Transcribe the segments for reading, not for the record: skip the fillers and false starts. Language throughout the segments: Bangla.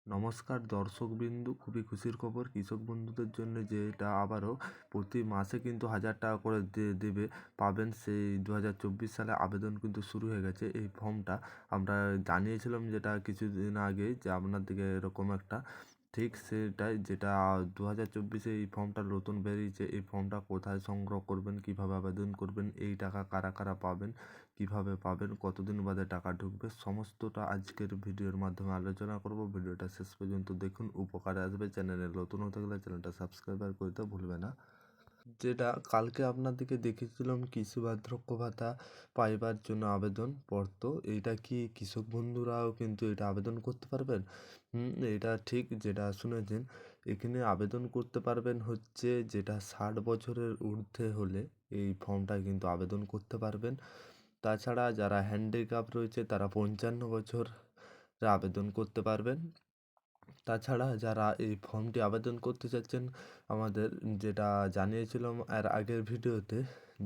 নমস্কার দর্শকবৃন্দু, খুবই খুশির খবর কৃষক বন্ধুদের জন্য, যে এটা আবারও প্রতি মাসে কিন্তু 1000 টাকা করে দেবে পাবেন। সেই 2024 সালে আবেদন কিন্তু শুরু হয়ে গেছে। এই ফর্মটা আমরা জানিয়েছিলাম যেটা কিছুদিন আগে, যে আপনার দিকে এরকম একটা ঠিক সেটাই, যেটা 2024-এ এই ফর্মটা নতুন বেরিয়েছে। এই ফর্মটা কোথায় সংগ্রহ করবেন, কিভাবে আবেদন করবেন, এই টাকা কারা কারা পাবেন, কিভাবে পাবেন, কতদিন বাদে টাকা ঢুকবে, সমস্তটা আজকের ভিডিওর মাধ্যমে আলোচনা করব। ভিডিওটা শেষ পর্যন্ত দেখুন, উপকারে আসবে। চ্যানেলে নতুন হতে গেলে চ্যানেলটা সাবস্ক্রাইব করতে ভুলবে না। যেটা কালকে আপনাদেরকে দেখেছিলাম, কৃষি বার্ধক্য ভাতা পাইবার জন্য আবেদনপত্র, এইটা কি কৃষক বন্ধুরাও কিন্তু এটা আবেদন করতে পারবেন? এটা ঠিক যেটা শুনেছেন। এখানে আবেদন করতে পারবেন হচ্ছে যেটা 60 বছরের ঊর্ধ্বে হলে এই ফর্মটা কিন্তু আবেদন করতে পারবেন। তাছাড়া যারা হ্যান্ডিক্যাপ রয়েছে তারা 55 বছর আবেদন করতে পারবেন। তাছাড়া যারা এই ফর্মটি আবেদন করতে চাচ্ছেন, আমাদের যেটা জানিয়েছিলাম এর আগের ভিডিওতে,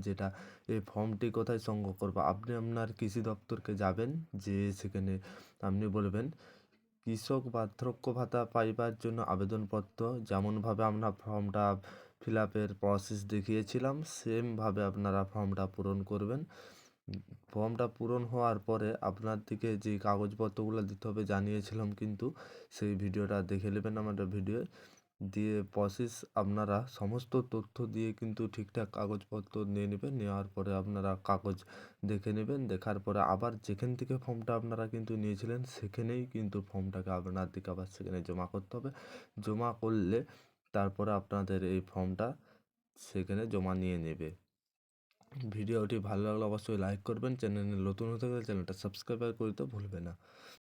যেটা এই ফর্মটি কোথায় সংগ্রহ করবো, আপনি আপনার কৃষি দপ্তরকে যাবেন, যে সেখানে আপনি বলবেন কৃষক বার্ধক্য ভাতা পাইবার জন্য আবেদনপত্র, যেমনভাবে আমরা ফর্মটা ফিল আপের প্রসেস দেখিয়েছিলাম সেমভাবে আপনারা ফর্মটা পূরণ করবেন। ফর্মটা পূরণ হওয়ার পরে আপনার দিকে যে কাগজপত্রগুলো দিতে হবে জানিয়েছিলাম, কিন্তু সেই ভিডিওটা দেখে নেবেন আমাদের ভিডিও দিয়ে। প্রসেস আপনারা সমস্ত তথ্য দিয়ে কিন্তু ঠিকঠাক কাগজপত্র নিয়ে নেবেন। নেওয়ার পরে আপনারা কাগজ দেখে নেবেন। দেখার পরে আবার যেখান থেকে ফর্মটা আপনারা কিন্তু নিয়েছিলেন সেখানেই কিন্তু ফর্মটাকে আপনার দিকে আবার সেখানে জমা করতে হবে। জমা করলে তারপরে আপনাদের এই ফর্মটা সেখানে জমা নিয়ে নেবে। ভিডিওটি ভালো লাগলে অবশ্যই লাইক করবেন। চ্যানেলে নতুন হতে গেলে চ্যানেলটা সাবস্ক্রাইব করতে ভুলবে না।